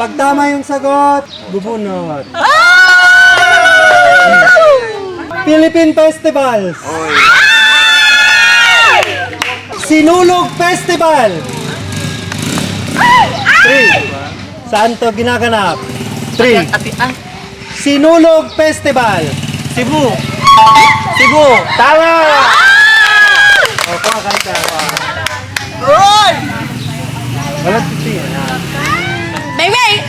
Pag tama yung sagot, bubunot. Philippine Festivals. Sinulog Festival. 3. Saan to ginaganap? 3. Sinulog Festival. Cebu. Cebu. Tama! O, kumakanta. Roy! Walang titi. Baby!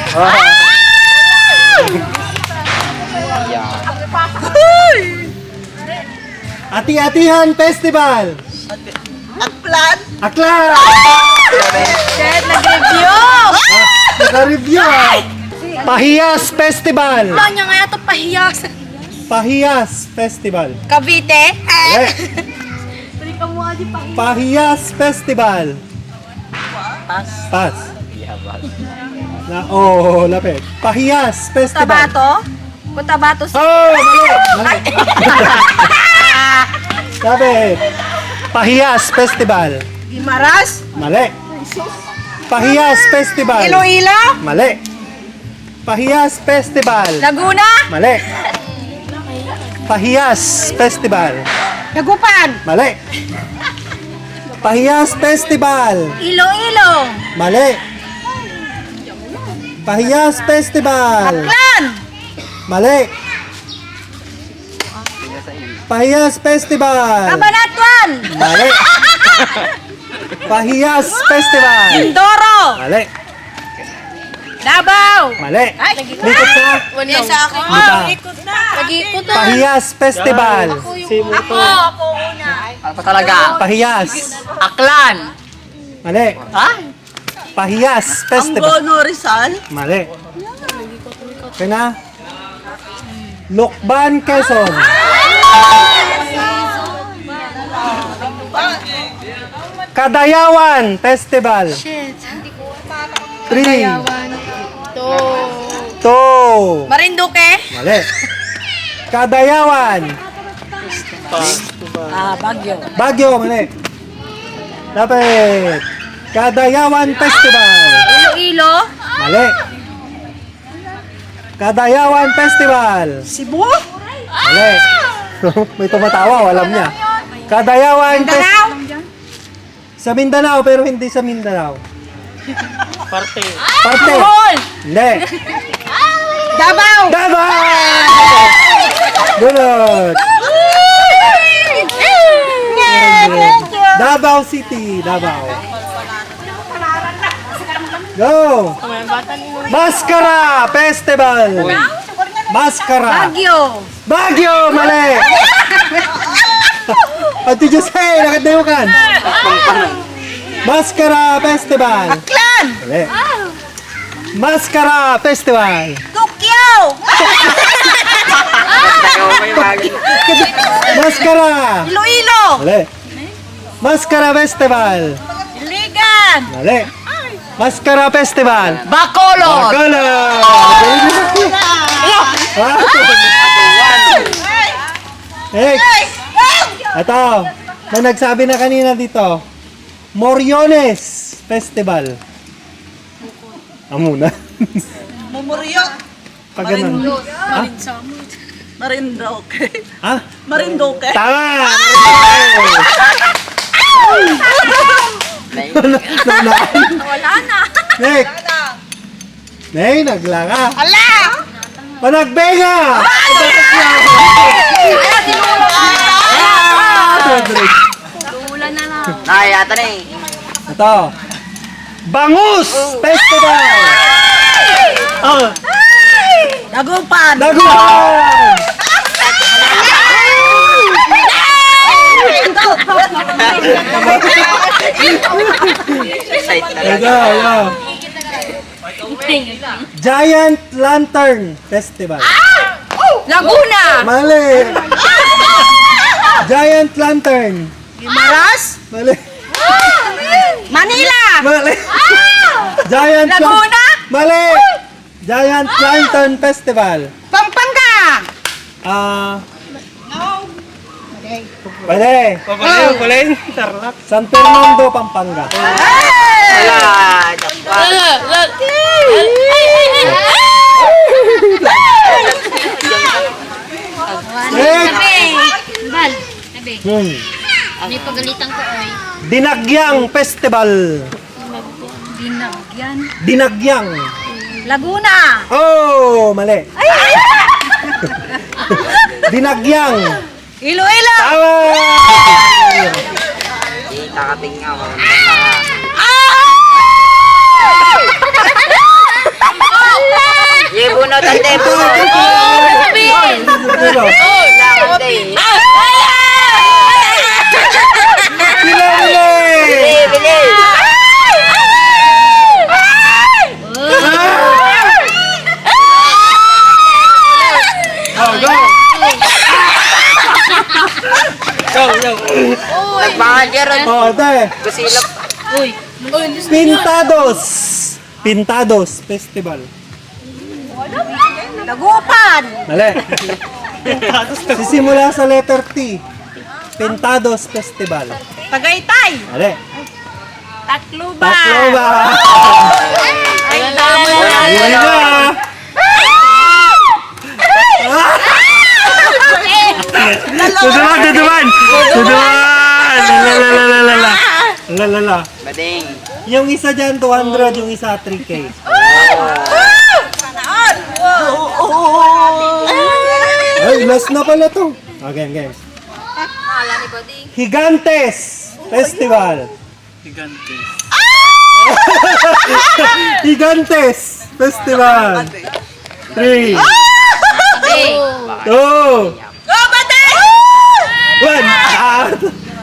Ati-atihan Festival. Aklan. Aklan! Shit, nag-review! Naka-review. Pahiyas Festival. Ano niya nga ito pahiyas? Pahiyas Festival. Cavite? Eh. Pahiyas Festival. Pas. Lapit. Pahiyas Festival. Tabato? Cotabato City? Oh, mali. Lapit. Pahiyas Festival. Guimaras? Mali. Pahiyas Festival. Iloilo? Mali. Pahiyas Festival. Laguna? Mali. Pahiyas Festival. Dagupan? Mali. Pahiyas Festival. Iloilo? Mali. Pahiyas Festival. Aklan? Mali. Pahiyas Festival. Cabanatuan? Mali. Pahiyas Festival. Mindoro? Mali. Davao? Mali. Ay, Likod na. Wala sa akin. Di ba? Nag-ikot na. Pahiyas Festival. Ako una. Ano pa talaga? Pahiyas. Aklan. Mali. Ha? Pahiyas Festival. Anggono Rizal. Mali. Okay na. Lukban, Quezon. Kadayawan Festival. Shit. 3, To. 2, Marinduque? mali. Kadayawan. Baguio. Baguio, mali. Lapit. Kadayawan Festival. Iloilo? Mali. Kadayawan Festival. Cebu? Mali. May tumatawa, alam niya. Kadayawan Mindanao? Sa Mindanao, pero hindi sa Mindanao. Parte. Parte. Bohol? Hindi. Davao? Davao! Gulot. Davao City, Davao. Go! Mascara Festival. Mascara. Baguio? Baguio, mali. Ate Jose, nakadayokan. Mascara Festival. Aklan? Mali. Mascara Festival. Tokyo? Mascara. Iloilo? Mali. Mascara Festival. Iligan? Mali. Mascara Festival. Bacolod. Bakala. Next. Ito. May nagsabi na kanina dito. Moriones Festival. Muna. Mumuryo. Pag ganun. Marinduque. Ha? Marinduque. Tama! Wala na. Next. Nay, naglaka. Ala! Panagbenga! Ulan na lang. Ay, ata na eh. Ito. Bangus Festival! Oh, Dagupan. Dagupan! Ito, ito. Giant Lantern Festival. Laguna! Mali. Giant Lantern. Guimaras? Mali. Manila! Mali. Giant Laguna? Mali. Giant Lantern Festival. Pampanga! Pwede. Kulin. Tarlac. San Fernando, Pampanga. Wala. Bal, sabi. May pagalitan ko ay. Dinagyang Festival. Dinagyan. Dinagyang. Laguna. Oh, mali. Dinagyang. Iloilo. Tama! Kakating nga. Yebunot ang tempo. Sabihin. Sino? Bili! Oh, go! Go! Nagmahal Oh, ate. Kusilap. Uy. Pintados Festival. Dagupan. Mali. Sisimula sa letter T. Pintados Festival. Tagaytay. Mali. Tacloban. Tacloban. Ay, dami na. Ayun na. Suduman! Lalala. Bading. Yung isa dyan, 200. Yung isa, 3K. Ay, last na pala to. Okay, game. Higantes Festival. Higantes Festival. 3, 2, Go, Bading! 1.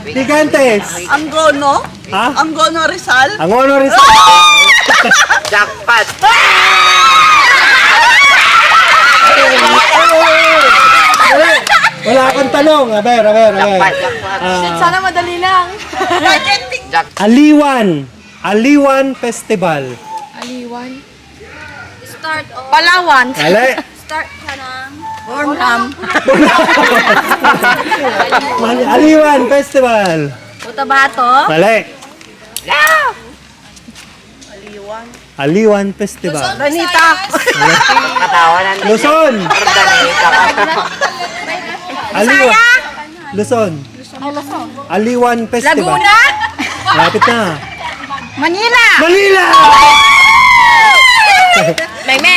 Higantes. Anggono? Ha? Anggono Rizal? Ang honor is... Jackpot. Wala akong tanong. Aber. Jackpot. Sana madali lang. Aliwan Festival. Aliwan. Start of... Palawan. Mali. Start ka ng... Burnham. Aliwan Festival. Cotabato. Mali. Aliwan Festival. Ranita. Katawanan. Luzon. Ranita ka. Aliwan. Luzon. Aliwan Festival. Laguna. Lapit na. Manila. Manila! Meme.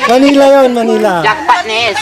Manila yun, Manila. Jackpot, Nes.